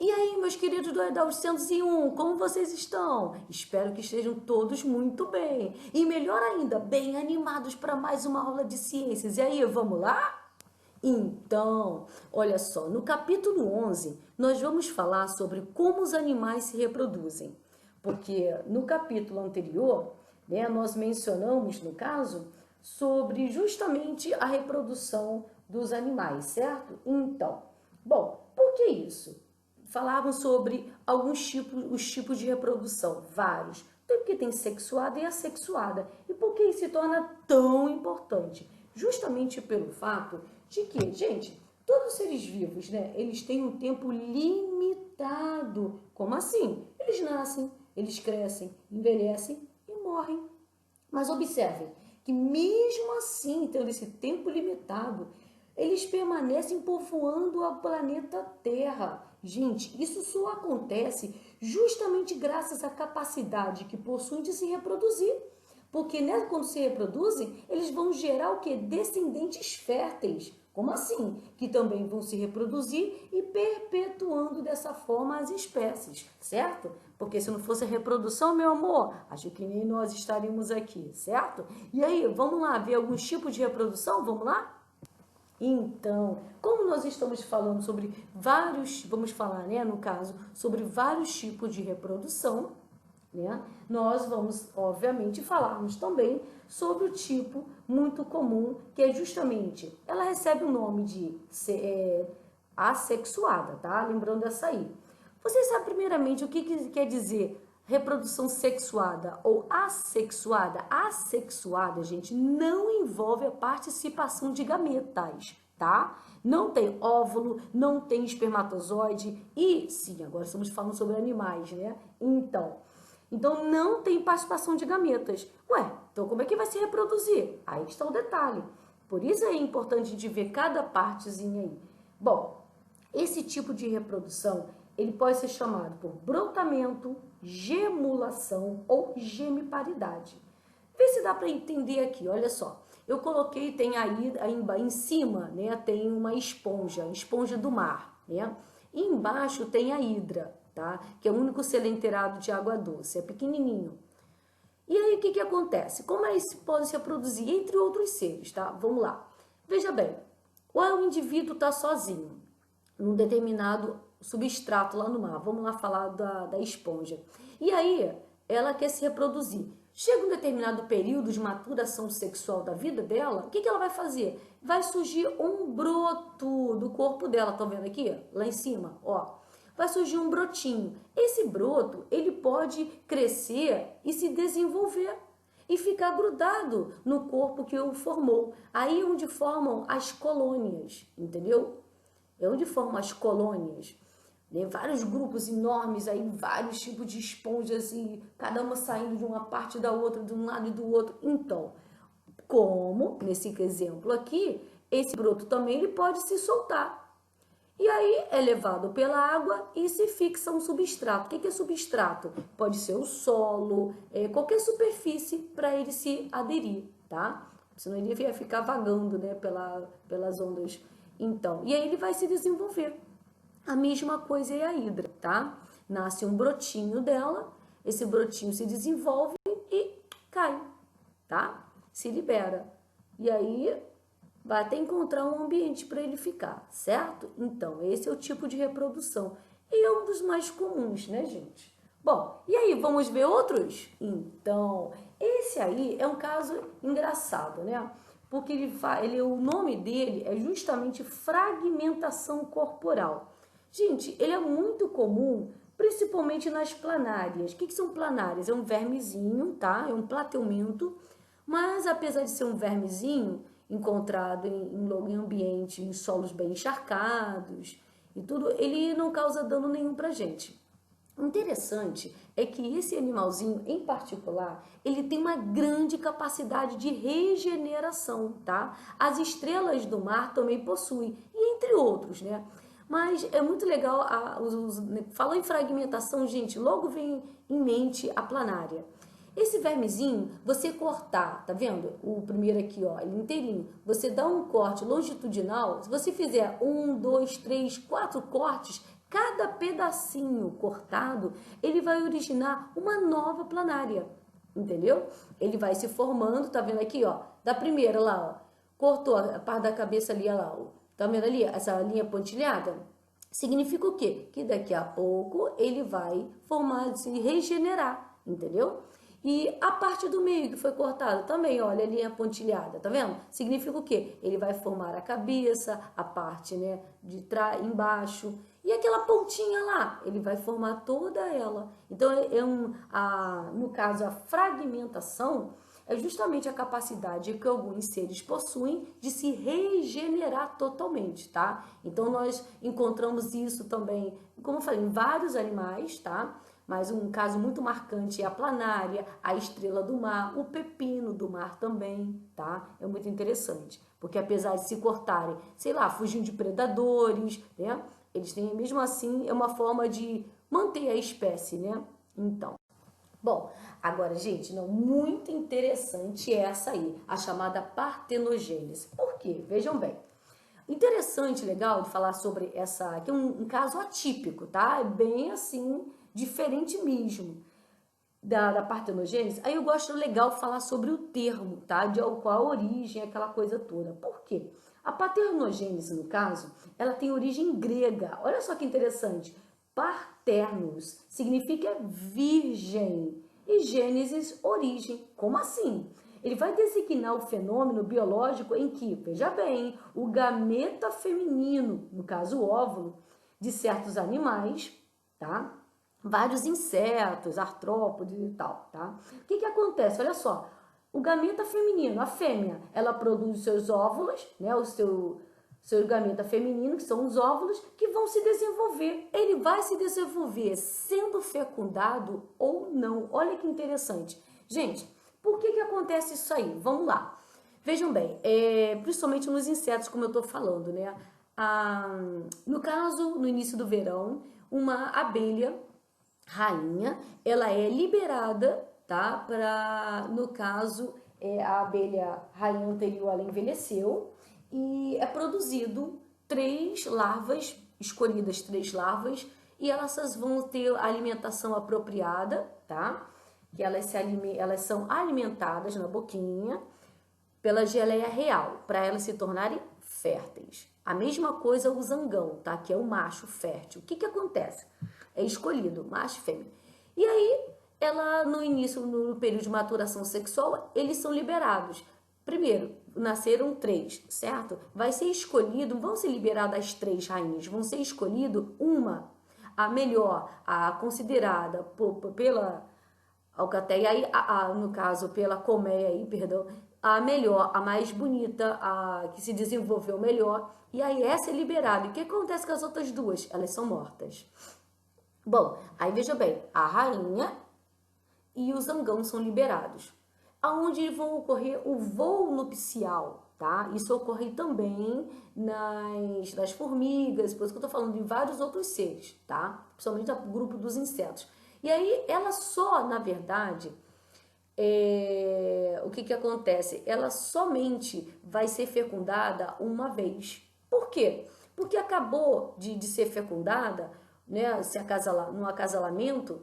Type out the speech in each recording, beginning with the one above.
E aí, meus queridos do EDA 801, como vocês estão? Espero que estejam todos muito bem. E melhor ainda, bem animados para mais uma aula de ciências. E aí, vamos lá? Então, olha só, no capítulo 11, nós vamos falar sobre como os animais se reproduzem. Porque no capítulo anterior, né, nós mencionamos, no caso, sobre justamente a reprodução dos animais, certo? Então, bom, por que isso? Falavam sobre os tipos de reprodução, vários. Porque tem sexuada e assexuada. E por que isso se torna tão importante? Justamente pelo fato de que, gente, todos os seres vivos, né, eles têm um tempo limitado. Como assim? Eles nascem, eles crescem, envelhecem e morrem. Mas observem que mesmo assim, tendo esse tempo limitado, eles permanecem povoando o planeta Terra. Gente, isso só acontece justamente graças à capacidade que possuem de se reproduzir. Porque né, quando se reproduzem, eles vão gerar o que? Descendentes férteis. Como assim? Que também vão se reproduzir e perpetuando dessa forma as espécies, certo? Porque se não fosse a reprodução, meu amor, acho que nem nós estaríamos aqui, certo? E aí, vamos lá ver alguns tipos de reprodução? Vamos lá? Então, como nós estamos falando sobre vários, vamos falar, né, no caso, sobre vários tipos de reprodução, né, nós vamos, obviamente, falarmos também sobre o tipo muito comum, que é justamente, ela recebe o nome de assexuada, tá? Lembrando essa aí. Você sabe primeiramente o que quer dizer reprodução sexuada ou assexuada? Assexuada, gente, não envolve a participação de gametas, tá? Não tem óvulo, não tem espermatozoide e, sim, agora estamos falando sobre animais, né? Então não tem participação de gametas. Ué, então como é que vai se reproduzir? Aí está o detalhe. Por isso é importante a gente ver cada partezinha aí. Bom, esse tipo de reprodução, ele pode ser chamado por brotamento, gemulação ou gemiparidade. Vê se dá para entender aqui, olha só. Eu coloquei, tem aí em cima, né, tem uma esponja do mar, né? E embaixo tem a hidra, tá? Que é o único ser inteirado de água doce, é pequenininho. E aí o que acontece? Como eles podem se reproduzir entre outros seres, tá? Vamos lá. Veja bem, o indivíduo está sozinho num determinado substrato lá no mar. Vamos lá falar da esponja. E aí, ela quer se reproduzir. Chega um determinado período de maturação sexual da vida dela, o que ela vai fazer? Vai surgir um broto do corpo dela, estão vendo aqui? Lá em cima, ó. Vai surgir um brotinho. Esse broto, ele pode crescer e se desenvolver e ficar grudado no corpo que o formou. Aí é onde formam as colônias, entendeu? É onde formam as colônias, né? Vários grupos enormes aí, vários tipos de esponjas e cada uma saindo de uma parte da outra, de um lado e do outro. Então, como nesse exemplo aqui, esse broto também ele pode se soltar. E aí é levado pela água e se fixa um substrato. O que é substrato? Pode ser o solo, qualquer superfície para ele se aderir, tá? Senão ele ia ficar vagando, né, pelas ondas. Então, e aí ele vai se desenvolver. A mesma coisa é a hidra, tá? Nasce um brotinho dela, esse brotinho se desenvolve e cai, tá? Se libera. E aí vai até encontrar um ambiente para ele ficar, certo? Então, esse é o tipo de reprodução. E é um dos mais comuns, né, gente? Bom, e aí, vamos ver outros? Então, esse aí é um caso engraçado, né? Porque o nome dele é justamente fragmentação corporal. Gente, ele é muito comum, principalmente nas planárias. O que são planárias? É um vermezinho, tá? É um plateumento, mas apesar de ser um vermezinho, encontrado em ambiente, em solos bem encharcados e tudo, ele não causa dano nenhum pra gente. O interessante é que esse animalzinho em particular, ele tem uma grande capacidade de regeneração, tá? As estrelas do mar também possuem, e entre outros, né? Mas é muito legal, falou em fragmentação, gente, logo vem em mente a planária. Esse vermezinho, você cortar, tá vendo? O primeiro aqui, ó, ele inteirinho. Você dá um corte longitudinal, se você fizer 1, 2, 3, 4 cortes, Cada pedacinho cortado, ele vai originar uma nova planária, entendeu? Ele vai se formando, tá vendo aqui, ó, da primeira lá, ó, cortou a parte da cabeça ali, ó lá, ó, tá vendo ali, essa linha pontilhada? Significa o quê? Que daqui a pouco ele vai formar, se regenerar, entendeu? E a parte do meio que foi cortada também, olha a linha pontilhada, tá vendo? Significa o quê? Ele vai formar a cabeça, a parte, né, de trás, embaixo, e aquela pontinha lá, ele vai formar toda ela. Então, no caso, a fragmentação é justamente a capacidade que alguns seres possuem de se regenerar totalmente, tá? Então, nós encontramos isso também, como eu falei, em vários animais, tá? Mas um caso muito marcante é a planária, a estrela do mar, o pepino do mar também, tá? É muito interessante, porque apesar de se cortarem, sei lá, fugindo de predadores, né? Eles têm, mesmo assim, é uma forma de manter a espécie, né? Então, bom, agora, gente, não, muito interessante essa aí, a chamada partenogênese. Por quê? Vejam bem. Interessante, legal de falar sobre essa, aqui é um caso atípico, tá? É bem assim, diferente mesmo da partenogênese. Aí eu gosto legal falar sobre o termo, tá? De qual a origem, aquela coisa toda. Por quê? A paternogênese, no caso, ela tem origem grega. Olha só que interessante. Paternos significa virgem e gênesis, origem. Como assim? Ele vai designar o fenômeno biológico em que, veja bem, o gameta feminino, no caso o óvulo, de certos animais, tá? Vários insetos, artrópodes e tal, tá? O que que acontece? Olha só, o gameta feminino, a fêmea, ela produz seus óvulos, né? O seu gameta feminino, que são os óvulos, que vão se desenvolver. Ele vai se desenvolver sendo fecundado ou não. Olha que interessante. Gente, por que que acontece isso aí? Vamos lá. Vejam bem, principalmente nos insetos, como eu tô falando, né? No caso, no início do verão, uma abelha rainha, ela é liberada, tá? No caso, a abelha rainha anterior, ela envelheceu e é produzido 3 larvas, escolhidas 3 larvas, e elas vão ter a alimentação apropriada, tá? Que elas são alimentadas na boquinha pela geleia real, para elas se tornarem férteis. A mesma coisa o zangão, tá? Que é o macho fértil. O que que acontece? É escolhido, macho e fêmea. E aí, ela no início, no período de maturação sexual, eles são liberados. Primeiro, nasceram 3, certo? Vai ser escolhido, vão ser liberadas as 3 rainhas, vão ser escolhido uma, a melhor, a considerada pela alcateia, aí, no caso, pela colmeia, aí, perdão, a melhor, a mais bonita, a que se desenvolveu melhor, e aí essa é liberada. E o que acontece com as outras 2? Elas são mortas. Bom, aí veja bem, a rainha e o zangão são liberados. Aonde vão ocorrer o voo nupcial, tá? Isso ocorre também nas formigas, por isso que eu tô falando de vários outros seres, tá? Principalmente no grupo dos insetos. E aí, ela só, na verdade, o que que acontece? Ela somente vai ser fecundada uma vez. Por quê? Porque acabou de ser fecundada, né, no acasalamento,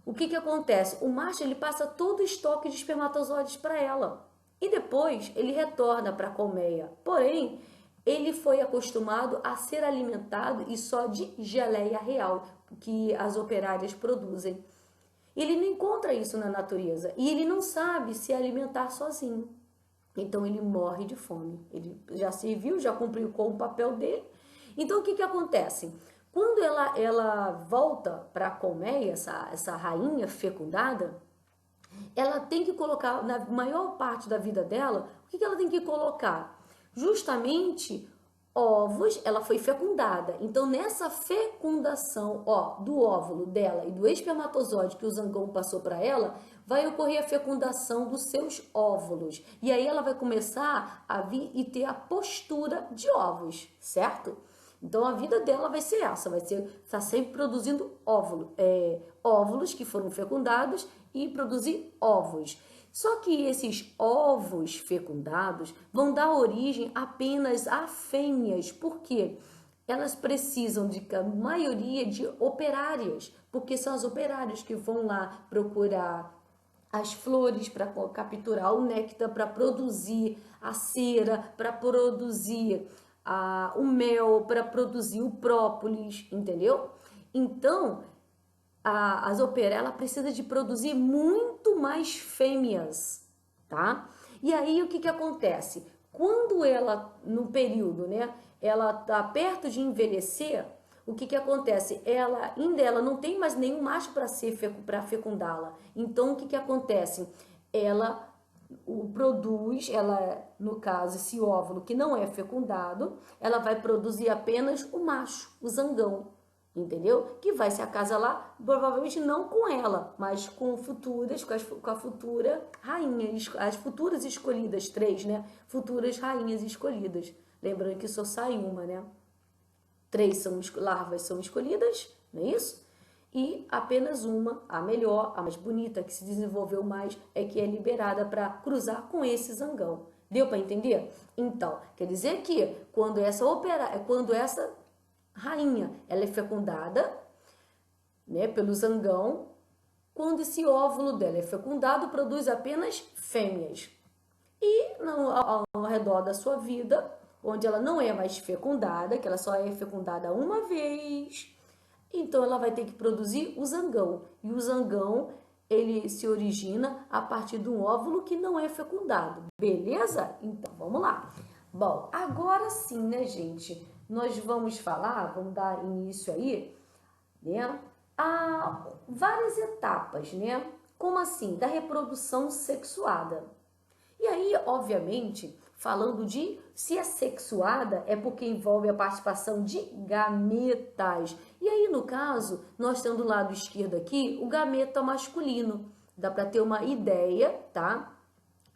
o que que acontece? O macho, ele passa todo o estoque de espermatozoides para ela. E depois ele retorna para a colmeia. Porém, ele foi acostumado a ser alimentado e só de geleia real, que as operárias produzem. Ele não encontra isso na natureza e ele não sabe se alimentar sozinho. Então ele morre de fome. Ele já serviu, já cumpriu com o papel dele. Então o que que acontece? Quando ela volta para a colmeia, essa rainha fecundada, ela tem que colocar, na maior parte da vida dela, o que que ela tem que colocar? Justamente ovos, ela foi fecundada. Então, nessa fecundação, ó, do óvulo dela e do espermatozoide que o zangão passou para ela, vai ocorrer a fecundação dos seus óvulos. E aí ela vai começar a vir e ter a postura de ovos, certo? Então, a vida dela vai ser essa, vai ser estar sempre produzindo óvulos que foram fecundados e produzir ovos. Só que esses ovos fecundados vão dar origem apenas a fêmeas. Por quê? elas precisam de a maioria de operárias, porque são as operárias que vão lá procurar as flores para capturar o néctar, para produzir a cera, para produzir o mel, para produzir o própolis, entendeu? Então, as operárias, ela precisa de produzir muito mais fêmeas, tá? E aí, o que que acontece? Quando ela, no período, né, ela tá perto de envelhecer, o que que acontece? Ela não tem mais nenhum macho para fecundá-la. Então, o que que acontece? Ela produz, no caso, esse óvulo que não é fecundado, ela vai produzir apenas o macho, o zangão, entendeu? Que vai se acasalar, provavelmente não com ela, mas com futuras, com a futura rainha, as futuras escolhidas, 3, né? Futuras rainhas escolhidas. Lembrando que só sai uma, né? 3 larvas são escolhidas, não é isso? E apenas uma, a melhor, a mais bonita, que se desenvolveu mais, é que é liberada para cruzar com esse zangão. Deu para entender? Então, quer dizer que quando essa rainha ela é fecundada, né, pelo zangão, quando esse óvulo dela é fecundado, produz apenas fêmeas. E ao redor da sua vida, onde ela não é mais fecundada, que ela só é fecundada uma vez, então ela vai ter que produzir o zangão. E o zangão, ele se origina a partir de um óvulo que não é fecundado. Beleza? Então, vamos lá. Bom, agora sim, né, gente? Nós vamos dar início aí, né, a várias etapas, né? Como assim? Da reprodução sexuada. E aí, obviamente, falando de se é sexuada, é porque envolve a participação de gametas. E aí, no caso, nós temos do lado esquerdo aqui o gameta masculino. Dá para ter uma ideia, tá?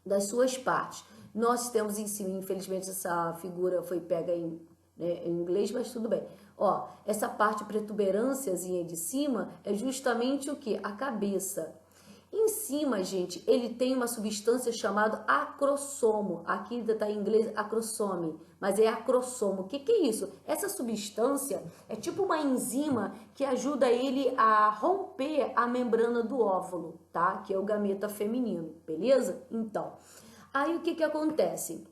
Das suas partes. Nós temos em cima, infelizmente, essa figura foi pega em inglês, mas tudo bem. Ó, essa parte protuberânciazinha de cima é justamente o que? A cabeça. Em cima, gente, ele tem uma substância chamada acrossomo. Aqui está em inglês acrossome, mas é acrossomo. O que que é isso? Essa substância é tipo uma enzima que ajuda ele a romper a membrana do óvulo, tá? Que é o gameta feminino, beleza? Então, aí o que que acontece?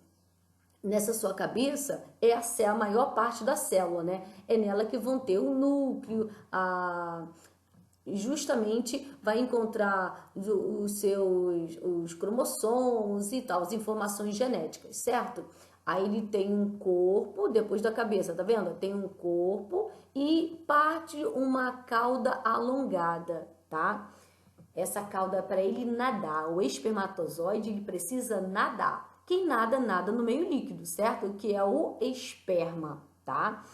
Nessa sua cabeça é a maior parte da célula, né? É nela que vão ter o núcleo, justamente vai encontrar os cromossomos e tal, as informações genéticas, certo? Aí ele tem um corpo depois da cabeça, tá vendo? Tem um corpo e parte uma cauda alongada, tá? Essa cauda é para ele nadar. O espermatozoide, ele precisa nadar. Quem nada, nada no meio líquido, certo? Que é o esperma, tá?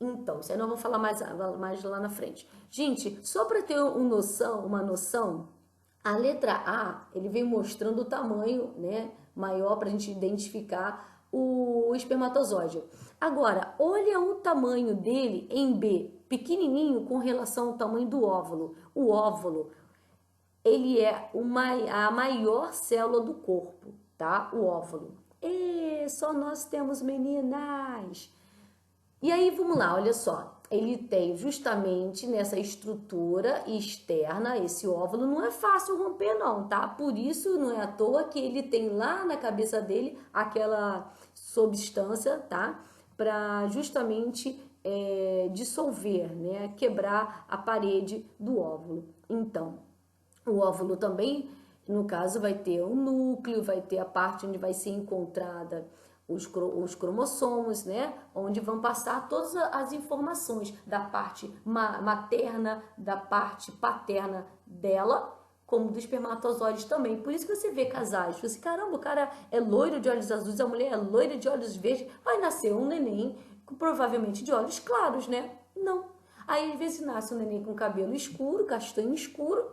Então, isso aí nós vamos falar mais lá na frente. Gente, só para ter uma noção, a letra A, ele vem mostrando o tamanho, né, maior para a gente identificar o espermatozoide. Agora, olha o tamanho dele em B, pequenininho com relação ao tamanho do óvulo. O óvulo, ele é a maior célula do corpo, tá? O óvulo. E só nós temos meninas. E aí, vamos lá, olha só. Ele tem justamente nessa estrutura externa, esse óvulo, não é fácil romper não, tá? Por isso, não é à toa que ele tem lá na cabeça dele aquela substância, tá? Para justamente dissolver, né? Quebrar a parede do óvulo. Então, o óvulo também, no caso, vai ter um núcleo, vai ter a parte onde vai ser encontrada os cromossomos, né? Onde vão passar todas as informações da parte materna, da parte paterna dela, como do espermatozoide também. Por isso que você vê casais, você, caramba, o cara é loiro de olhos azuis, a mulher é loira de olhos verdes, vai nascer um neném, provavelmente de olhos claros, né? Não. Aí, às vezes, nasce um neném com cabelo escuro, castanho escuro,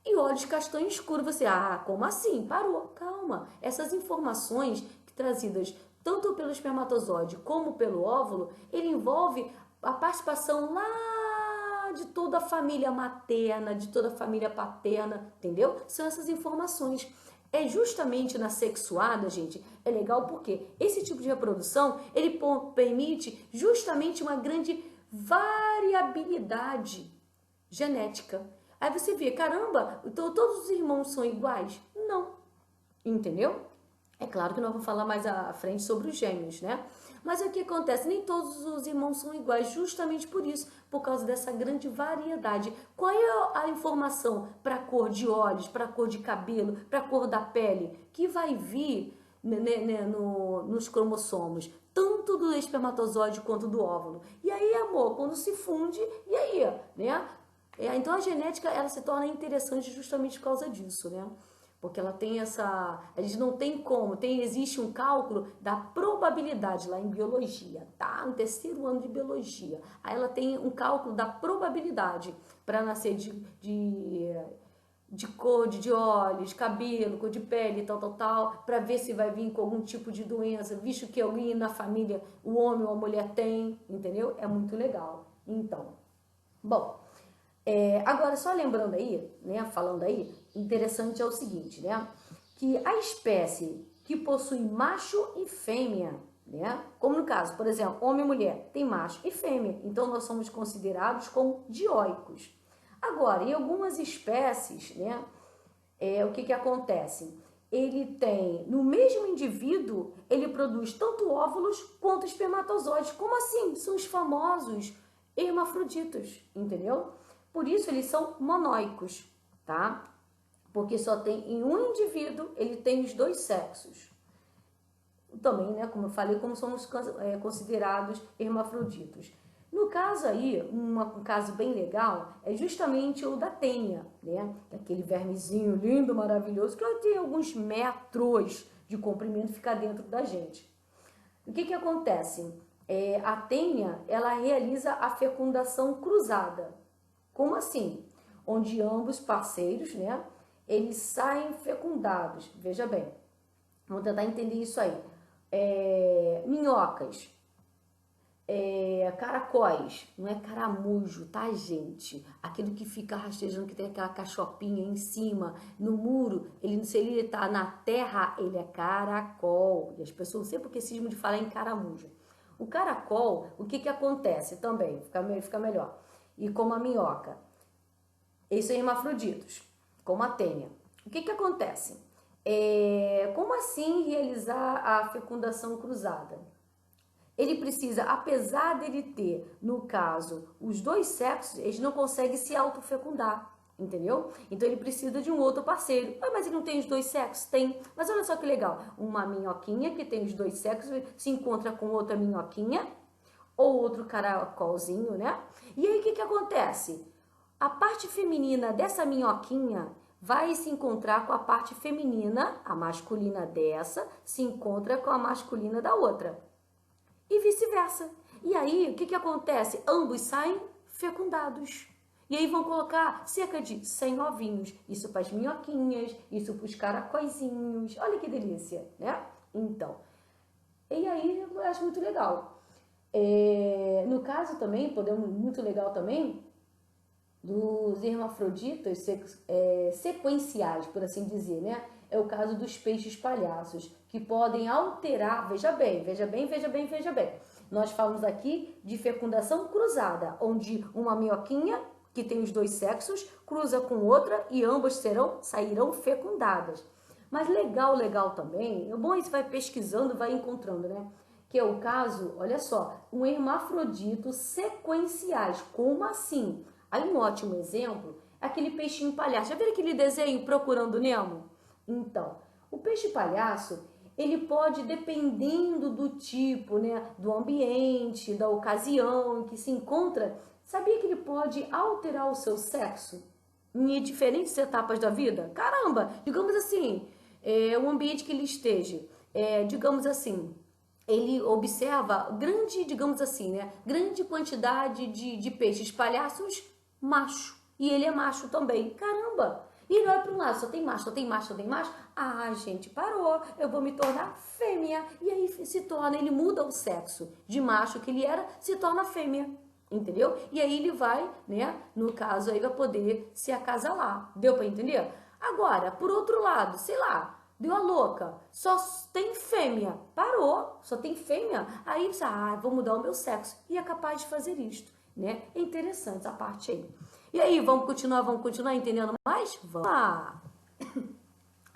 e olhos castanho escuro. Você, como assim? Parou, calma. Essas informações trazidas tanto pelo espermatozoide como pelo óvulo, ele envolve a participação lá de toda a família materna, de toda a família paterna, entendeu? São essas informações. É justamente na sexuada, gente, é legal porque esse tipo de reprodução, ele permite justamente uma grande variabilidade genética. Aí você vê, caramba, então todos os irmãos são iguais? Não, entendeu? É claro que nós vamos falar mais à frente sobre os gêmeos, né? Mas o que acontece? Nem todos os irmãos são iguais, justamente por isso, por causa dessa grande variedade. Qual é a informação para a cor de olhos, para a cor de cabelo, para a cor da pele, que vai vir nos cromossomos, tanto do espermatozoide quanto do óvulo? E aí, amor, quando se funde, e aí, né? Então a genética ela se torna interessante justamente por causa disso, né? Porque ela tem essa. A gente não tem como, existe um cálculo da probabilidade lá em biologia, tá? No terceiro ano de biologia. Aí ela tem um cálculo da probabilidade para nascer de cor de olhos, cabelo, cor de pele, tal, para ver se vai vir com algum tipo de doença, visto que alguém na família, o homem ou a mulher tem, entendeu? É muito legal. Então, bom. Agora, só lembrando aí, né, falando aí, interessante é o seguinte, né, que a espécie que possui macho e fêmea, né, como no caso, por exemplo, homem e mulher, tem macho e fêmea, então nós somos considerados como dioicos. Agora, em algumas espécies, né, o que acontece? Ele tem, no mesmo indivíduo, ele produz tanto óvulos quanto espermatozoides. Como assim? São os famosos hermafroditas, entendeu? Por isso eles são monóicos, tá? Porque só tem em um indivíduo, ele tem os dois sexos. Também, né, como eu falei, como somos considerados hermafroditos. No caso aí, um caso bem legal é justamente o da tênia, né? Aquele vermezinho lindo, maravilhoso, que tem alguns metros de comprimento, fica dentro da gente. O que acontece? A tênia, ela realiza a fecundação cruzada. Como assim? Onde ambos parceiros, né, eles saem fecundados. Veja bem, vamos tentar entender isso aí. Minhocas, caracóis, não é caramujo, tá, gente? Aquilo que fica rastejando, que tem aquela cachopinha em cima, no muro, se ele tá na terra, ele é caracol. E as pessoas sempre que cismam de falar em caramujo. O caracol, o que acontece também? Fica melhor. E como a minhoca. Eles são hermafroditos, como a tênia. O que acontece? Como assim realizar a fecundação cruzada? Ele precisa, apesar dele ter, no caso, os dois sexos, eles não conseguem se autofecundar, entendeu? Então ele precisa de um outro parceiro. Mas ele não tem os dois sexos? Tem. Mas olha só que legal, uma minhoquinha que tem os dois sexos se encontra com outra minhoquinha, ou outro caracolzinho, né? E aí o que acontece? A parte feminina dessa minhoquinha vai se encontrar com a parte feminina, a masculina dessa, se encontra com a masculina da outra. E vice-versa. E aí, o que acontece? Ambos saem fecundados. E aí vão colocar cerca de 100 ovinhos. Isso para as minhoquinhas, isso para os caracóizinhos. Olha que delícia, né? Então, e aí eu acho muito legal. No caso também, muito legal também, dos hermafroditas sequenciais, por assim dizer, né? É o caso dos peixes palhaços, que podem alterar, veja bem. Nós falamos aqui de fecundação cruzada, onde uma minhoquinha, que tem os dois sexos, cruza com outra e ambas sairão fecundadas. Mas legal também, é bom aí você vai pesquisando, vai encontrando, né? Que é o caso, olha só, um hermafrodito sequenciais. Como assim? Aí um ótimo exemplo é aquele peixinho palhaço. Já viram aquele desenho Procurando Nemo? Então, o peixe palhaço, ele pode, dependendo do tipo, né, do ambiente, da ocasião em que se encontra, sabia que ele pode alterar o seu sexo em diferentes etapas da vida? Caramba, digamos assim, o ambiente que ele esteja, digamos assim, ele observa grande quantidade de peixes palhaços macho. E ele é macho também. Caramba! E ele olha para um lado, só tem macho. Ah, gente, parou. Eu vou me tornar fêmea. E aí ele muda o sexo de macho que ele era, se torna fêmea. Entendeu? E aí ele vai, né? No caso aí vai poder se acasalar. Deu para entender? Agora, por outro lado, sei lá, deu a louca, só tem fêmea, parou, só tem fêmea, aí você, vou mudar o meu sexo, e é capaz de fazer isto, né? É interessante essa parte aí. E aí, vamos continuar entendendo mais? Vamos lá!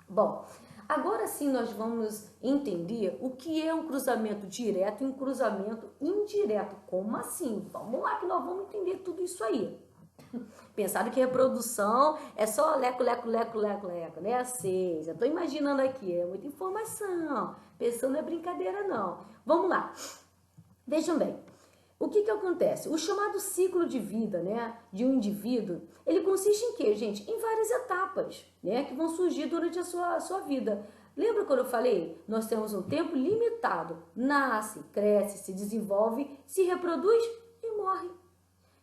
Bom, agora sim nós vamos entender o que é um cruzamento direto e um cruzamento indireto. Como assim? Vamos lá que nós vamos entender tudo isso aí. Pensaram que reprodução é só leco, né? Sei, já tô imaginando aqui, é muita informação. Pensando não é brincadeira não. Vamos lá. Vejam bem. O que acontece? O chamado ciclo de vida, né, de um indivíduo, ele consiste em quê, gente? Em várias etapas, né, que vão surgir durante a sua vida. Lembra quando eu falei? Nós temos um tempo limitado. Nasce, cresce, se desenvolve, se reproduz e morre.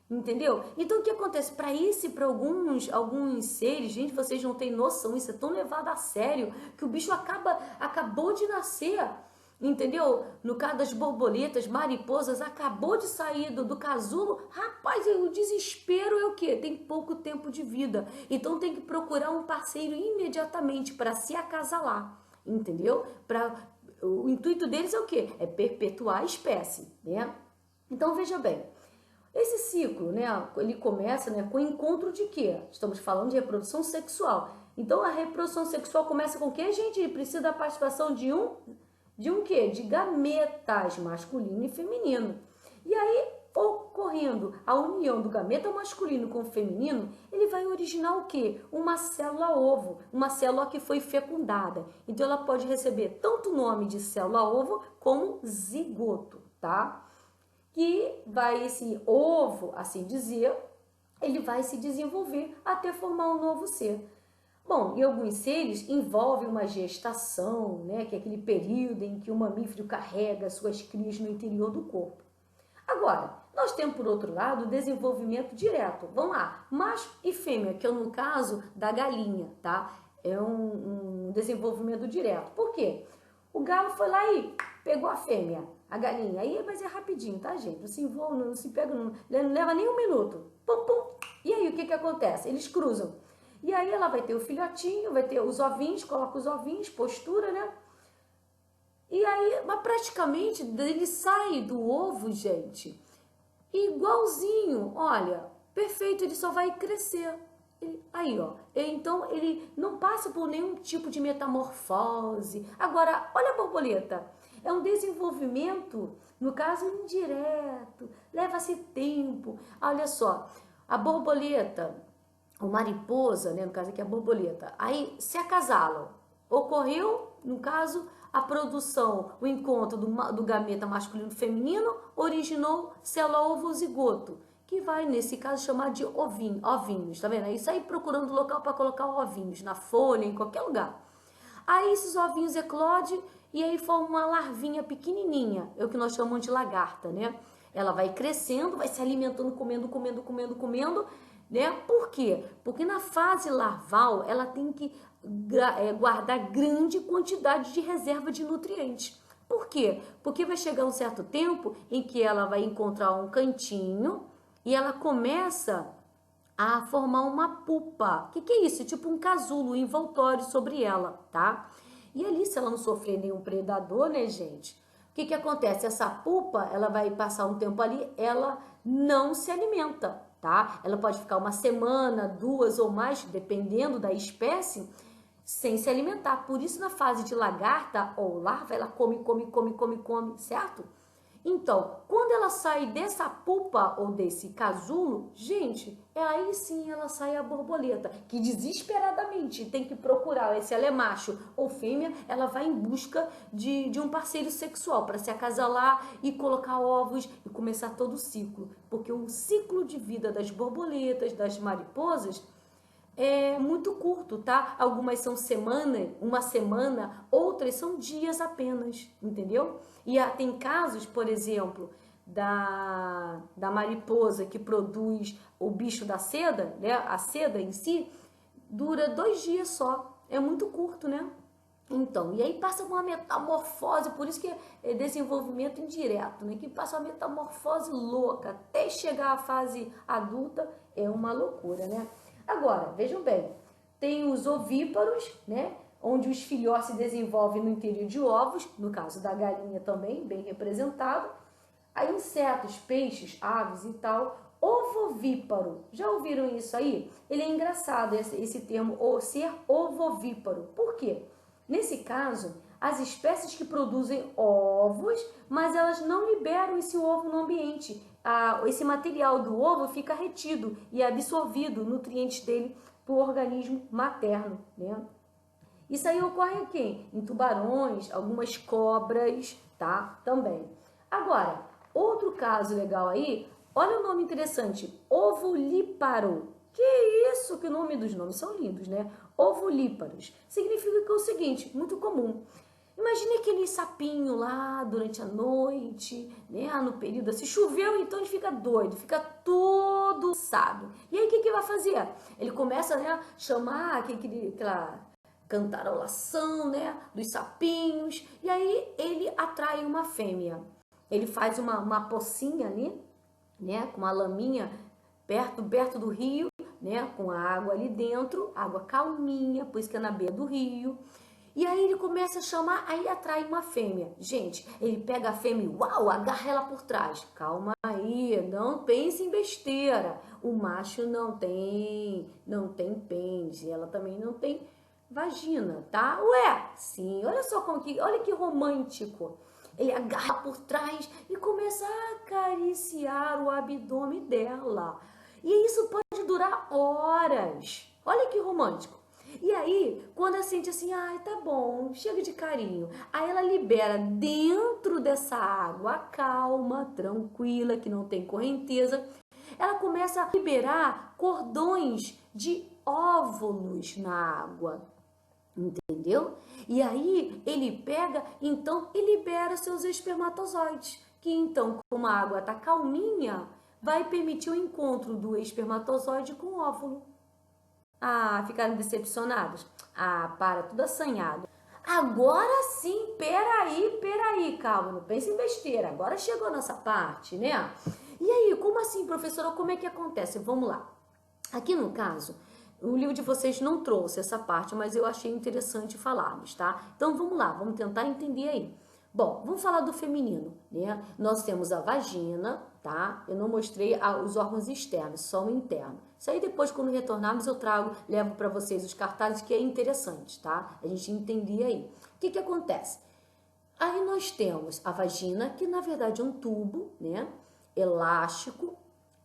Entendeu? Então o que acontece? Para isso e para alguns seres, gente, vocês não têm noção, isso é tão levado a sério que o bicho acabou de nascer. Entendeu? No caso das borboletas, mariposas, acabou de sair do casulo. Rapaz, o desespero é o quê? Tem pouco tempo de vida. Então tem que procurar um parceiro imediatamente para se acasalar. Entendeu? O intuito deles é o quê? É perpetuar a espécie, né? Então veja bem. Esse ciclo, né, ele começa, né, com o encontro de quê? Estamos falando de reprodução sexual. Então a reprodução sexual começa com o quê, gente? Ele precisa da participação de um quê? De gametas masculino e feminino. E aí, ocorrendo a união do gameta masculino com o feminino, ele vai originar o quê? Uma célula ovo, uma célula que foi fecundada. Então ela pode receber tanto o nome de célula ovo como zigoto, tá? Que vai esse ovo, assim dizer, ele vai se desenvolver até formar um novo ser. Bom, e alguns seres envolvem uma gestação, né, que é aquele período em que o mamífero carrega suas crias no interior do corpo. Agora, nós temos, por outro lado, o desenvolvimento direto. Vamos lá, macho e fêmea, que é no caso da galinha, tá? É um desenvolvimento direto. Por quê? O galo foi lá e pegou a fêmea, a galinha. Aí vai ser rapidinho, tá, gente? Não se envolve, não se pega, não leva nem um minuto. Pum, pum. E aí, o que acontece? Eles cruzam. E aí ela vai ter o filhotinho, vai ter os ovinhos, coloca os ovinhos, postura, né? E aí, mas praticamente, ele sai do ovo, gente, igualzinho. Olha, perfeito, ele só vai crescer. Aí, ó. Então, ele não passa por nenhum tipo de metamorfose. Agora, olha a borboleta. É um desenvolvimento, no caso, indireto. Leva-se tempo. Olha só, a borboleta, a mariposa, né, no caso aqui a borboleta, aí se acasalam. Ocorreu, no caso, a produção, o encontro do gameta masculino e feminino, originou célula ovo-zigoto, que vai, nesse caso, chamar de ovinhos, tá vendo? É isso aí procurando local para colocar ovinhos, na folha, em qualquer lugar. Aí esses ovinhos eclodem e aí forma uma larvinha pequenininha, é o que nós chamamos de lagarta, né? Ela vai crescendo, vai se alimentando, comendo, né? Por quê? Porque na fase larval ela tem que guardar grande quantidade de reserva de nutrientes. Por quê? Porque vai chegar um certo tempo em que ela vai encontrar um cantinho e ela começa a formar uma pupa. O que é isso? Tipo um casulo, um envoltório sobre ela, tá? E ali, se ela não sofrer nenhum predador, né, gente? O que acontece? Essa pupa, ela vai passar um tempo ali, ela não se alimenta, tá? Ela pode ficar uma semana, 2 ou mais, dependendo da espécie, sem se alimentar. Por isso, na fase de lagarta ou larva, ela come, certo? Então, quando ela sai dessa pupa ou desse casulo, gente, aí sim ela sai a borboleta, que desesperadamente tem que procurar, se ela é macho ou fêmea, ela vai em busca de um parceiro sexual para se acasalar e colocar ovos e começar todo o ciclo. Porque o ciclo de vida das borboletas, das mariposas, é muito curto, tá? Algumas são uma semana, outras são dias apenas, entendeu? E tem casos, por exemplo, da mariposa que produz o bicho da seda, né? A seda em si, dura 2 dias só. É muito curto, né? Então, e aí passa uma metamorfose, por isso que é desenvolvimento indireto, né? Que passa uma metamorfose louca, até chegar à fase adulta, é uma loucura, né? Agora, vejam bem, tem os ovíparos, né? onde os filhotes se desenvolvem no interior de ovos, no caso da galinha também, bem representado. Aí insetos, peixes, aves e tal. Ovovíparo, já ouviram isso aí? Ele é engraçado esse termo, ser ovovíparo. Por quê? Nesse caso, as espécies que produzem ovos, mas elas não liberam esse ovo no ambiente. Esse material do ovo fica retido e é absorvido, nutrientes dele, para o organismo materno, né? Isso aí ocorre aqui em tubarões, algumas cobras, tá? Também. Agora, outro caso legal aí, olha o nome interessante, ovolíparo. Que isso? Que o nome dos nomes são lindos, né? Ovolíparos. Significa que é o seguinte, muito comum. Imagine aquele sapinho lá durante a noite, né? No período assim, choveu, então ele fica doido, fica todo sábio. E aí o que vai fazer? Ele começa, né, chamar aquela cantarolação, né, dos sapinhos, e aí ele atrai uma fêmea. Ele faz uma pocinha ali, né, com uma laminha perto do rio, né, com a água ali dentro, água calminha, pois que é na beira do rio. E aí ele começa a chamar, aí atrai uma fêmea. Gente, ele pega a fêmea e uau, agarra ela por trás. Calma aí, não pense em besteira. O macho não tem pênis, ela também não tem vagina, tá? Ué, sim, olha só olha que romântico. Ele agarra por trás e começa a acariciar o abdômen dela. E isso pode durar horas. Olha que romântico. E aí, quando ela sente assim, ai, tá bom, chega de carinho. Aí ela libera dentro dessa água calma, tranquila, que não tem correnteza. Ela começa a liberar cordões de óvulos na água. Entendeu? E aí ele pega, então, e libera seus espermatozoides. Que então, como a água tá calminha, vai permitir o encontro do espermatozoide com o óvulo. Ah, ficaram decepcionados? Ah, para, tudo assanhado. Agora sim, peraí, calma, não pense em besteira. Agora chegou a nossa parte, né? E aí, como assim, professora, como é que acontece? Vamos lá. Aqui no caso, o livro de vocês não trouxe essa parte, mas eu achei interessante falarmos, tá? Então vamos lá, vamos tentar entender aí. Bom, vamos falar do feminino, né? Nós temos a vagina, tá? Eu não mostrei os órgãos externos, só o interno. Isso aí depois, quando retornarmos, eu levo para vocês os cartazes, que é interessante, tá? A gente entender aí. O que acontece? Aí nós temos a vagina, que na verdade é um tubo, né? Elástico,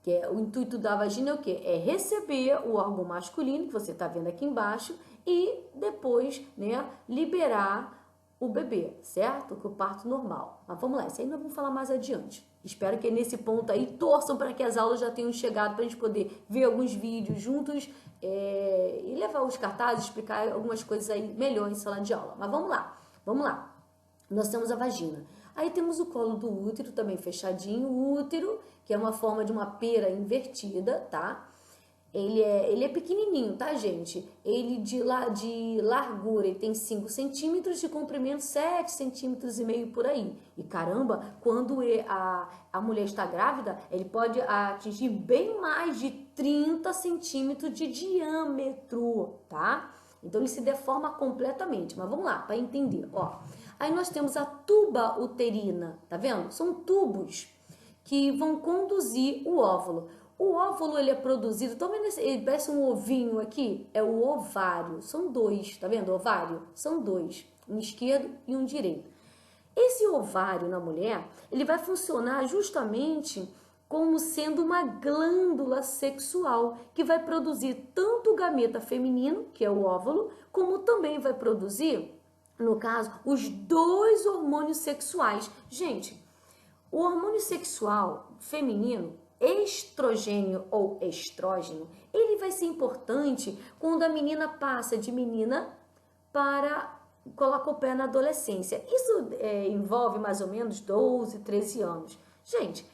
que é o intuito da vagina é o quê? É receber o órgão masculino, que você está vendo aqui embaixo, e depois, né, liberar o bebê, certo? Que é o parto normal. Mas vamos lá, isso aí nós vamos falar mais adiante. Espero que nesse ponto aí torçam para que as aulas já tenham chegado para a gente poder ver alguns vídeos juntos e levar os cartazes, explicar algumas coisas aí melhor em sala de aula. Mas vamos lá. Nós temos a vagina. Aí temos o colo do útero, também fechadinho. O útero, que é uma forma de uma pera invertida, tá? Ele é pequenininho, tá, gente? Ele de largura, ele tem 5 centímetros, de comprimento 7 centímetros e meio por aí. E caramba, quando a mulher está grávida, ele pode atingir bem mais de 30 centímetros de diâmetro, tá? Então ele se deforma completamente. Mas vamos lá, para entender, ó. Aí nós temos a tuba uterina, tá vendo? São tubos que vão conduzir o óvulo. O óvulo, ele é produzido, tá vendo? Ele parece um ovinho aqui, é o ovário. São dois, tá vendo? Ovário, são dois, um esquerdo e um direito. Esse ovário na mulher, ele vai funcionar justamente como sendo uma glândula sexual que vai produzir tanto o gameta feminino, que é o óvulo, como também vai produzir, no caso, os 2 hormônios sexuais. Gente, o hormônio sexual feminino, estrogênio ou estrógeno, ele vai ser importante quando a menina passa de menina para coloca o pé na adolescência. Isso envolve mais ou menos 12, 13 anos. Gente,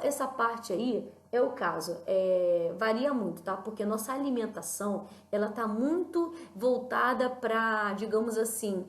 essa parte aí é o caso, varia muito, tá? Porque nossa alimentação, ela tá muito voltada para, digamos assim,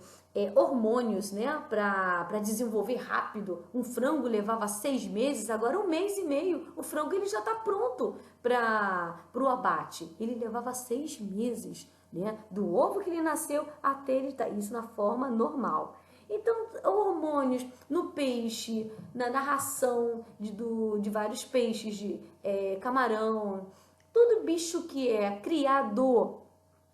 hormônios, né? Para desenvolver rápido. Um frango levava 6 meses, agora 1 mês e meio. O frango ele já tá pronto para o abate. Ele levava 6 meses. né? Do ovo que ele nasceu até ele estar, isso na forma normal. Então, hormônios no peixe, na ração de vários peixes, de camarão, todo bicho que é criado,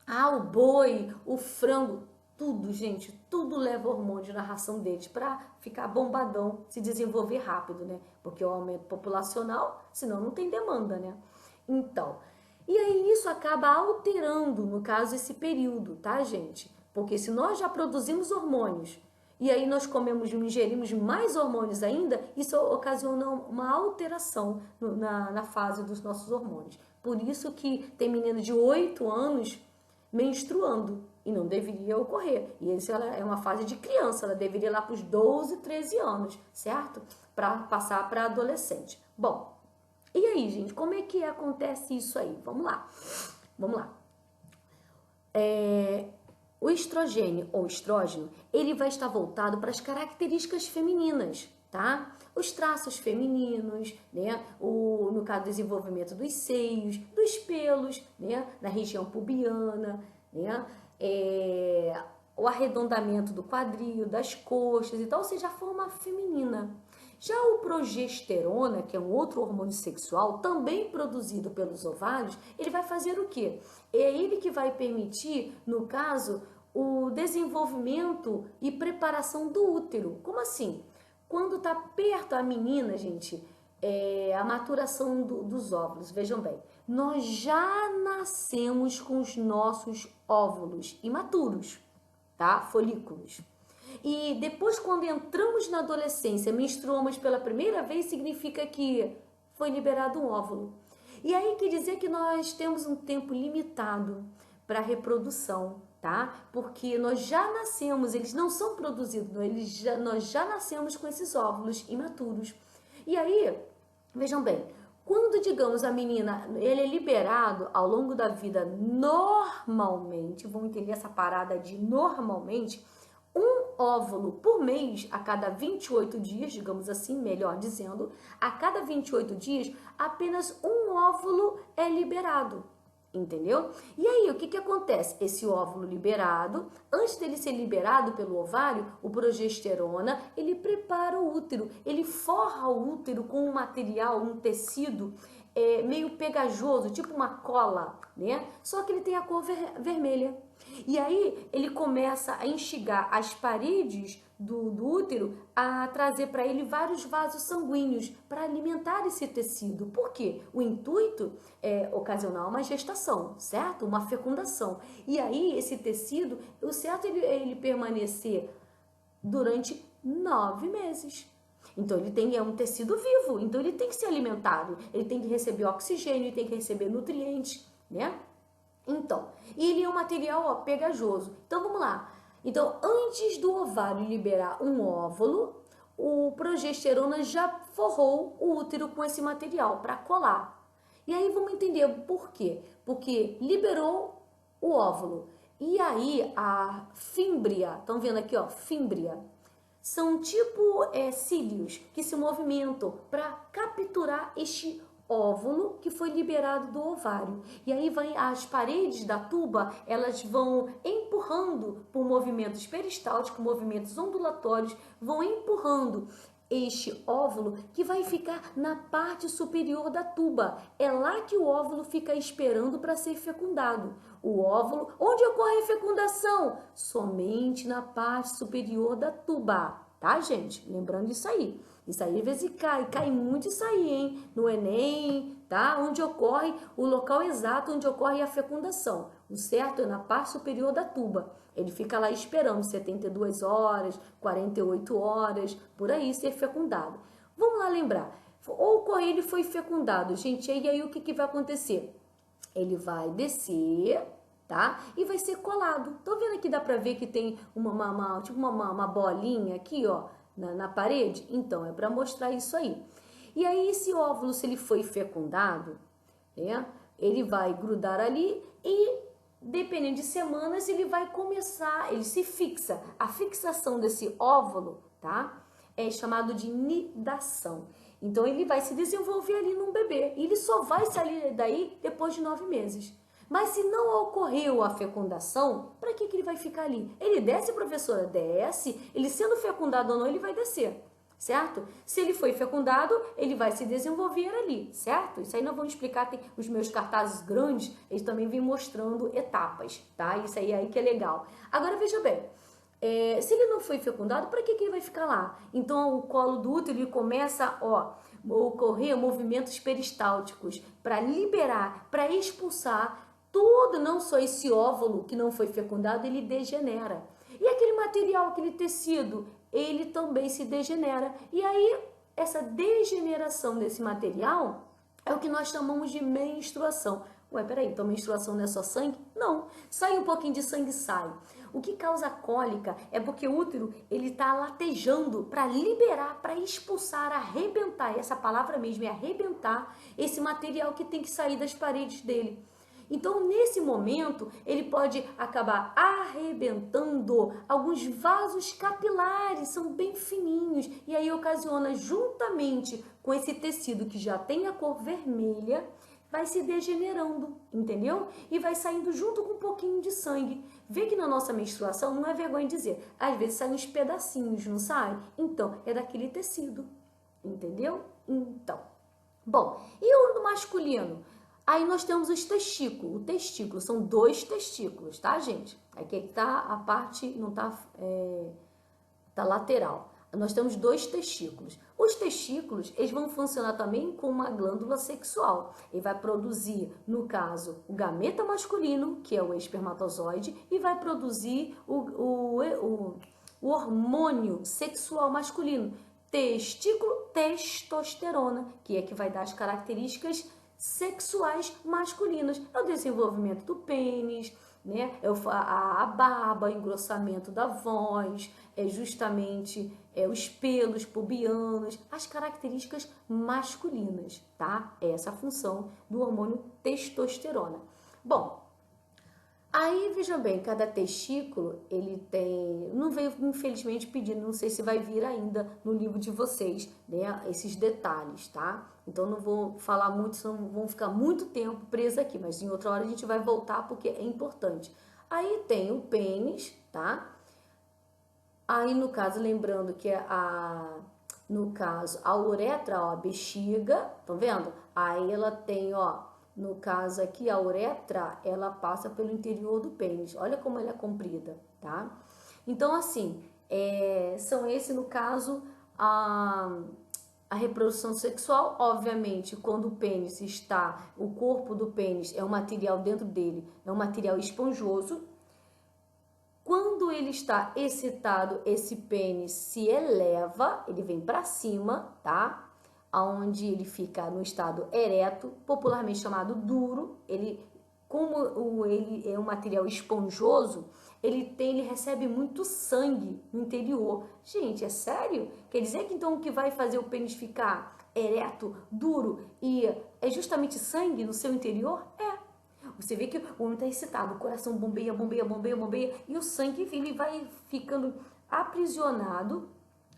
o boi, o frango, tudo, gente, tudo leva hormônio na ração deles para ficar bombadão, se desenvolver rápido, né? Porque é o aumento populacional, senão não tem demanda, né? Então, e aí isso acaba alterando, no caso, esse período, tá, gente? Porque se nós já produzimos hormônios e aí nós comemos, ingerimos mais hormônios ainda, isso ocasiona uma alteração na fase dos nossos hormônios. Por isso que tem menina de 8 anos menstruando e não deveria ocorrer. E isso ela é uma fase de criança, ela deveria ir lá para os 12, 13 anos, certo? Para passar para adolescente. Bom, e aí, gente, como é que acontece isso aí? Vamos lá. Vamos lá. O estrogênio ou estrógeno, ele vai estar voltado para as características femininas, tá? Os traços femininos, né? No caso do desenvolvimento dos seios, dos pelos, né? Na região pubiana, né? O arredondamento do quadril, das coxas e tal, ou seja, a forma feminina. Já o progesterona, que é um outro hormônio sexual, também produzido pelos ovários, ele vai fazer o quê? É ele que vai permitir, no caso, o desenvolvimento e preparação do útero. Como assim? Quando tá perto a menina, gente, a maturação dos óvulos, vejam bem, nós já nascemos com os nossos óvulos imaturos, tá? Folículos. E depois, quando entramos na adolescência, menstruamos pela primeira vez, significa que foi liberado um óvulo. E aí quer dizer que nós temos um tempo limitado para reprodução, tá? Porque nós já nascemos, eles não são produzidos, nós já nascemos com esses óvulos imaturos. E aí, vejam bem, quando, digamos, a menina, ele é liberado ao longo da vida normalmente, vamos entender essa parada de normalmente, um óvulo por mês, a cada 28 dias, digamos assim, melhor dizendo, a cada 28 dias, apenas um óvulo é liberado, entendeu? E aí, o que acontece? Esse óvulo liberado, antes dele ser liberado pelo ovário, o progesterona, ele prepara o útero, ele forra o útero com um material, um tecido meio pegajoso, tipo uma cola, né? Só que ele tem a cor vermelha. E aí ele começa a instigar as paredes do útero a trazer para ele vários vasos sanguíneos para alimentar esse tecido. Por quê? O intuito é ocasionar uma gestação, certo? Uma fecundação. E aí esse tecido, o certo é ele permanecer durante 9 meses. Então ele é um tecido vivo, então ele tem que ser alimentado, ele tem que receber oxigênio, ele tem que receber nutrientes, né? Então, ele é um material pegajoso. Então vamos lá. Então, antes do ovário liberar um óvulo, o progesterona já forrou o útero com esse material para colar. E aí vamos entender por quê? Porque liberou o óvulo. E aí a fímbria, estão vendo aqui, ó, fímbria, são tipo cílios que se movimentam para capturar este óvulo que foi liberado do ovário. E aí as paredes da tuba, elas vão empurrando por movimentos peristálticos, movimentos ondulatórios, vão empurrando este óvulo que vai ficar na parte superior da tuba. É lá que o óvulo fica esperando para ser fecundado. O óvulo, onde ocorre a fecundação? Somente na parte superior da tuba, tá, gente? Lembrando isso aí. Isso aí às vezes cai muito isso aí, hein? No Enem, tá? Onde ocorre o local exato onde ocorre a fecundação. O certo é na parte superior da tuba. Ele fica lá esperando 72 horas, 48 horas, por aí ser fecundado. Vamos lá lembrar. Ele foi fecundado, gente, e aí o que vai acontecer? Ele vai descer, tá? E vai ser colado. Tô vendo aqui, dá pra ver que tem uma bolinha aqui, ó, na parede? Então, é para mostrar isso aí. E aí, esse óvulo, se ele foi fecundado, né, ele vai grudar ali e, dependendo de semanas, ele vai começar, ele se fixa. A fixação desse óvulo, tá, é chamado de nidação. Então, ele vai se desenvolver ali num bebê. E ele só vai sair daí depois de 9 meses. Mas se não ocorreu a fecundação, para que ele vai ficar ali? Ele desce, professora? Desce. Ele sendo fecundado ou não, ele vai descer, certo? Se ele foi fecundado, ele vai se desenvolver ali, certo? Isso aí nós vamos explicar, tem os meus cartazes grandes, eles também vêm mostrando etapas, tá? Isso aí que é legal. Agora, veja bem, se ele não foi fecundado, para que ele vai ficar lá? Então, o colo do útero ele começa, a ocorrer movimentos peristálticos para liberar, para expulsar tudo, não só esse óvulo que não foi fecundado, ele degenera. E aquele material, aquele tecido, ele também se degenera. E aí, essa degeneração desse material é o que nós chamamos de menstruação. Ué, peraí, então menstruação não é só sangue? Não, sai um pouquinho de sangue, sai. O que causa cólica é porque o útero, ele tá latejando para liberar, para expulsar, arrebentar, essa palavra mesmo é arrebentar esse material que tem que sair das paredes dele. Então, nesse momento, ele pode acabar arrebentando alguns vasos capilares, são bem fininhos, e aí ocasiona, juntamente com esse tecido que já tem a cor vermelha, vai se degenerando, entendeu? E vai saindo junto com um pouquinho de sangue. Vê que na nossa menstruação, não é vergonha dizer, às vezes saem uns pedacinhos, não sai? Então, é daquele tecido, entendeu? Então, bom, e o masculino? Aí nós temos os testículos. O testículo são 2 testículos, tá, gente? Aqui tá a parte, não tá, tá lateral. Nós temos 2 testículos. Os testículos, eles vão funcionar também como uma glândula sexual. Ele vai produzir, no caso, o gameta masculino, que é o espermatozoide, e vai produzir o hormônio sexual masculino. Testículo, testosterona, que é que vai dar as características sexuais masculinas. É o desenvolvimento do pênis, né? A barba, o engrossamento da voz, justamente os pelos pubianos, as características masculinas, tá? Essa é a função do hormônio testosterona. Bom, aí, veja bem, cada testículo, ele tem... Não veio, infelizmente, pedindo, não sei se vai vir ainda no livro de vocês, né, esses detalhes, tá? Então, não vou falar muito, senão vão ficar muito tempo presos aqui, mas em outra hora a gente vai voltar porque é importante. Aí tem o pênis, tá? Aí, no caso, lembrando que no caso, a uretra, ó, a bexiga, estão vendo? Aí ela tem, ó, no caso aqui, a uretra, ela passa pelo interior do pênis. Olha como ela é comprida, tá? Então, assim, são esse, no caso, a reprodução sexual. Obviamente, quando o pênis está, o corpo do pênis é um material dentro dele, é um material esponjoso. Quando ele está excitado, esse pênis se eleva, ele vem para cima, tá? Onde ele fica no estado ereto, popularmente chamado duro. Ele, como ele é um material esponjoso, ele recebe muito sangue no interior. Gente, é sério? Quer dizer que então o que vai fazer o pênis ficar ereto, duro e é justamente sangue no seu interior? Você vê que o homem está excitado, o coração bombeia, bombeia, bombeia, bombeia, e o sangue ele vai ficando aprisionado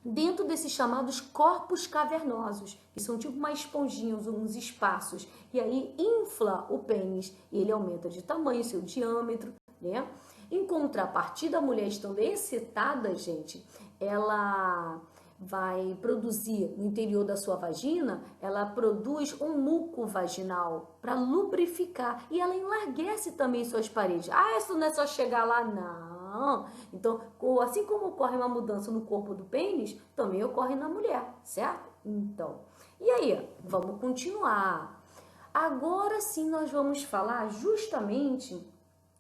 dentro desses chamados corpos cavernosos, que são tipo mais esponjinhos, uns espaços, e aí infla o pênis, e ele aumenta de tamanho, seu diâmetro, né? Em contrapartida, a mulher estando excitada, gente, ela vai produzir no interior da sua vagina, ela produz um muco vaginal para lubrificar e ela enlarguece também suas paredes. Ah, isso não é só chegar lá, não. Então, assim como ocorre uma mudança no corpo do pênis, também ocorre na mulher, certo? Então, e aí, vamos continuar. Agora sim nós vamos falar justamente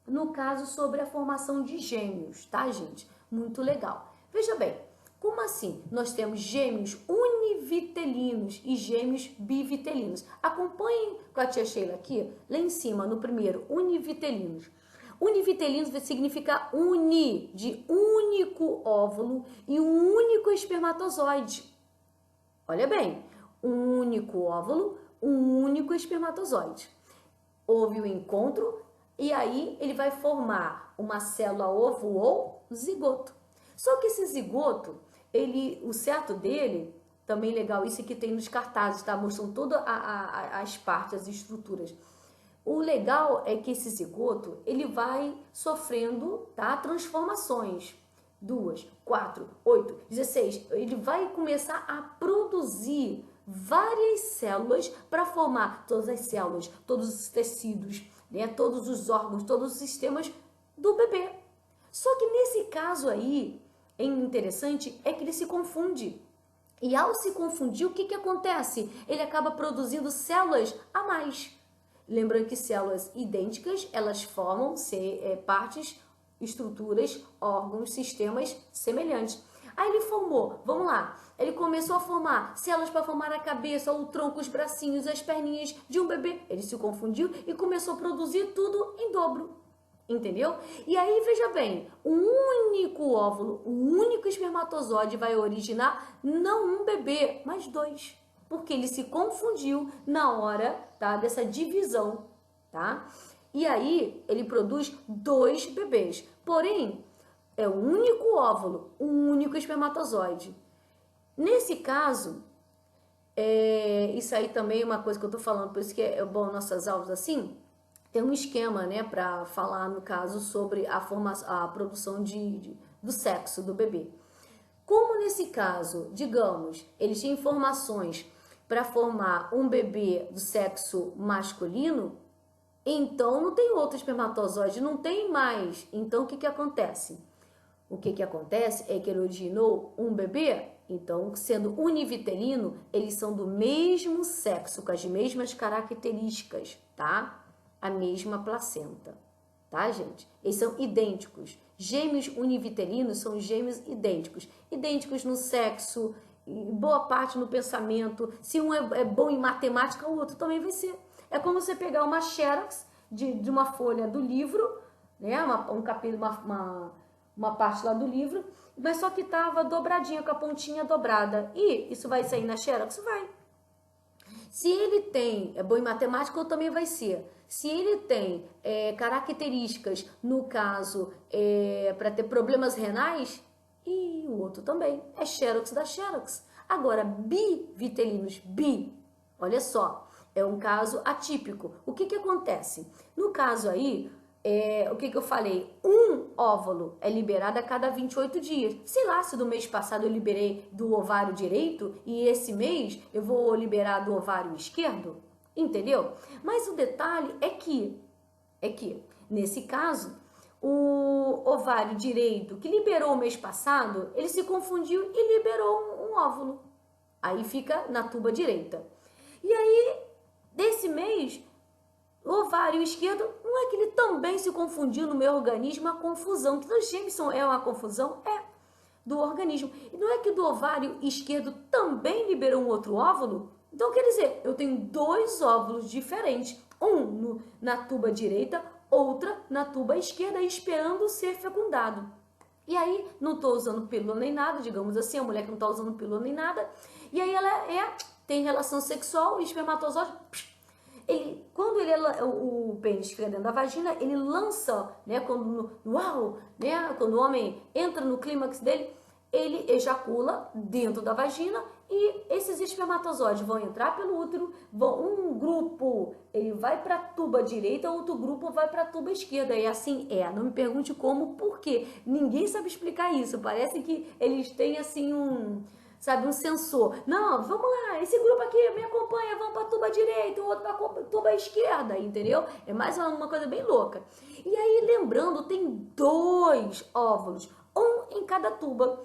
no caso sobre a formação de gêmeos, tá, gente? Muito legal. Veja bem, como assim? Nós temos gêmeos univitelinos e gêmeos bivitelinos. Acompanhem com a tia Sheila aqui, lá em cima, no primeiro, univitelinos. Univitelinos significa uni, de único óvulo e um único espermatozoide. Olha bem, um único óvulo, um único espermatozoide. Houve o encontro e aí ele vai formar uma célula ovo ou zigoto. Só que esse zigoto, o certo dele, também legal, isso aqui tem nos cartazes, tá? Mostram todas as partes, as estruturas. O legal é que esse zigoto, ele vai sofrendo, tá, transformações. 2, 4, 8, 16. Ele vai começar a produzir várias células para formar todas as células, todos os tecidos, né, todos os órgãos, todos os sistemas do bebê. Só que nesse caso aí, é interessante, é que ele se confunde. E ao se confundir, o que que acontece? Ele acaba produzindo células a mais. Lembrando que células idênticas, elas formam partes, estruturas, órgãos, sistemas semelhantes. Aí ele formou, vamos lá, ele começou a formar células para formar a cabeça, o tronco, os bracinhos, as perninhas de um bebê. Ele se confundiu e começou a produzir tudo em dobro. Entendeu? E aí, veja bem, um único óvulo, um único espermatozoide vai originar não um bebê, mas 2. Porque ele se confundiu na hora, tá, dessa divisão, tá? E aí, ele produz 2 bebês. Porém, é um único óvulo, um único espermatozoide. Nesse caso, isso aí também é uma coisa que eu tô falando, por isso que é bom nossas aulas assim. Tem um esquema, né, para falar, no caso, sobre a produção do sexo do bebê. Como nesse caso, digamos, eles tinham informações para formar um bebê do sexo masculino, então não tem outro espermatozoide, não tem mais. Então o que que acontece? O que que acontece é que ele originou um bebê, então sendo univitelino, eles são do mesmo sexo, com as mesmas características, tá? A mesma placenta, tá, gente? Eles são idênticos. Gêmeos univitelinos são gêmeos idênticos. Idênticos no sexo, boa parte no pensamento. Se um é bom em matemática, o outro também vai ser. É como você pegar uma xerox de uma folha do livro, né? Um capítulo, uma parte lá do livro, mas só que tava dobradinha, com a pontinha dobrada. E isso vai sair na xerox? Vai. Se ele é bom em matemática, também vai ser. Se ele tem características, no caso, para ter problemas renais, e o outro também, é xerox da xerox. Agora, bivitelinos, olha só, é um caso atípico. O que que acontece? No caso aí, o que que eu falei? Um óvulo é liberado a cada 28 dias. Sei lá se do mês passado eu liberei do ovário direito e esse mês eu vou liberar do ovário esquerdo, entendeu? Mas o detalhe é que, nesse caso, o ovário direito que liberou o mês passado, ele se confundiu e liberou um óvulo. Aí fica na tuba direita. E aí, desse mês, o ovário esquerdo, não é que ele também se confundiu no meu organismo, a confusão. Transgêmison é uma confusão? É, do organismo. E não é que do ovário esquerdo também liberou um outro óvulo? Então, quer dizer, eu tenho 2 óvulos diferentes. Um na tuba direita, outra na tuba esquerda, esperando ser fecundado. E aí, não estou usando pílula nem nada, digamos assim, a mulher que não está usando pílula nem nada. E aí ela tem relação sexual e espermatozoide... Quando o pênis fica dentro da vagina, ele lança, né, quando o homem entra no clímax dele, ele ejacula dentro da vagina e esses espermatozoides vão entrar pelo útero, um grupo ele vai para a tuba direita, outro grupo vai para a tuba esquerda, e assim não me pergunte como, porque ninguém sabe explicar isso, parece que eles têm assim um sensor. Não, vamos lá, esse grupo aqui me acompanha, vamos para a tuba direita, o outro para a tuba esquerda, entendeu? É mais uma coisa bem louca. E aí, lembrando, tem 2 óvulos, um em cada tuba.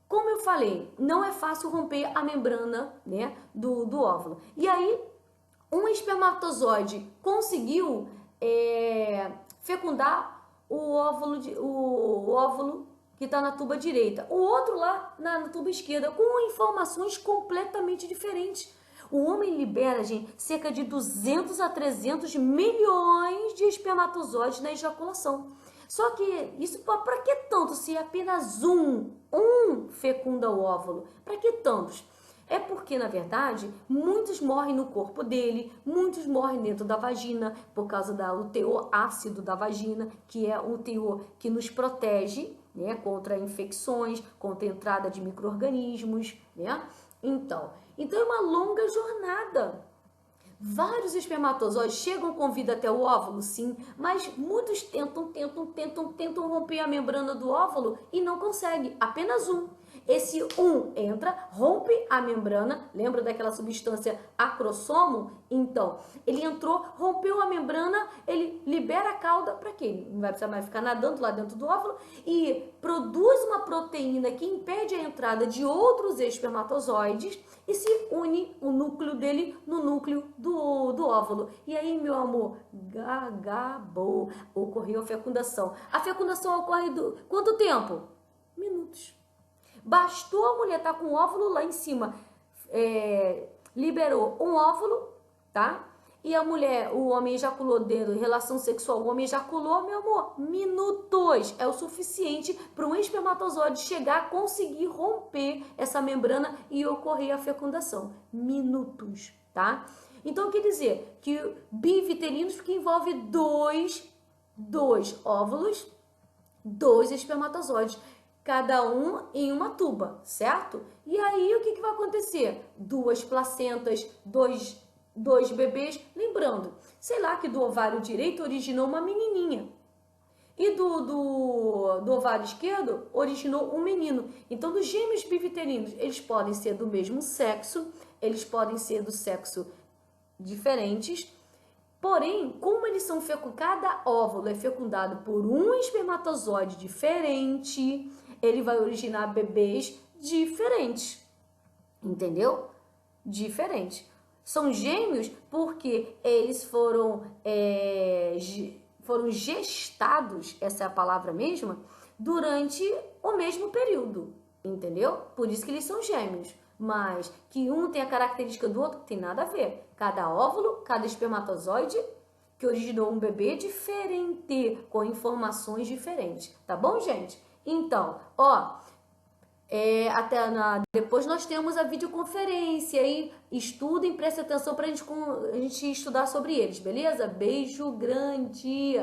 Como eu falei, não é fácil romper a membrana, né, do óvulo. E aí, um espermatozoide conseguiu fecundar o óvulo que está na tuba direita, o outro lá na tuba esquerda, com informações completamente diferentes. O homem libera, gente, cerca de 200 a 300 milhões de espermatozoides na ejaculação. Só que isso para que tanto se apenas um fecunda o óvulo? Para que tantos? É porque, na verdade, muitos morrem no corpo dele, muitos morrem dentro da vagina, por causa do teor ácido da vagina, que é um teor que nos protege, né, contra infecções, contra a entrada de micro-organismos, né? Então é uma longa jornada. Vários espermatozoides chegam com vida até o óvulo, sim, mas muitos tentam romper a membrana do óvulo e não conseguem. Apenas um. Esse um entra, rompe a membrana, lembra daquela substância acrossomo? Então, ele entrou, rompeu a membrana, ele libera a cauda, para quê? Não vai precisar mais ficar nadando lá dentro do óvulo e produz uma proteína que impede a entrada de outros espermatozoides e se une o núcleo dele no núcleo do óvulo. E aí, meu amor, gagabou, ocorreu a fecundação. A fecundação ocorre quanto tempo? Minutos. Bastou a mulher estar com o óvulo lá em cima, liberou um óvulo, tá? E a mulher, o homem ejaculou dentro, relação sexual, o homem ejaculou, meu amor, minutos é o suficiente para um espermatozoide chegar, conseguir romper essa membrana e ocorrer a fecundação. Minutos, tá? Então, quer dizer que biviterinos, porque envolve dois óvulos, dois espermatozoides, cada um em uma tuba, certo? E aí, o que vai acontecer? Duas placentas, dois bebês. Lembrando, sei lá que do ovário direito originou uma menininha. E do ovário esquerdo originou um menino. Então, dos gêmeos biviterinos, eles podem ser do mesmo sexo, eles podem ser do sexo diferentes. Porém, como eles são cada óvulo é fecundado por um espermatozoide diferente, ele vai originar bebês diferentes. Entendeu? Diferentes. São gêmeos porque eles foram gestados, essa é a palavra mesma, durante o mesmo período. Entendeu? Por isso que eles são gêmeos. Mas que um tem a característica do outro, tem nada a ver. Cada óvulo, cada espermatozoide que originou um bebê diferente, com informações diferentes. Tá bom, gente? Então, ó, depois nós temos a videoconferência aí. Estudem, prestem atenção pra gente estudar sobre eles, beleza? Beijo grande!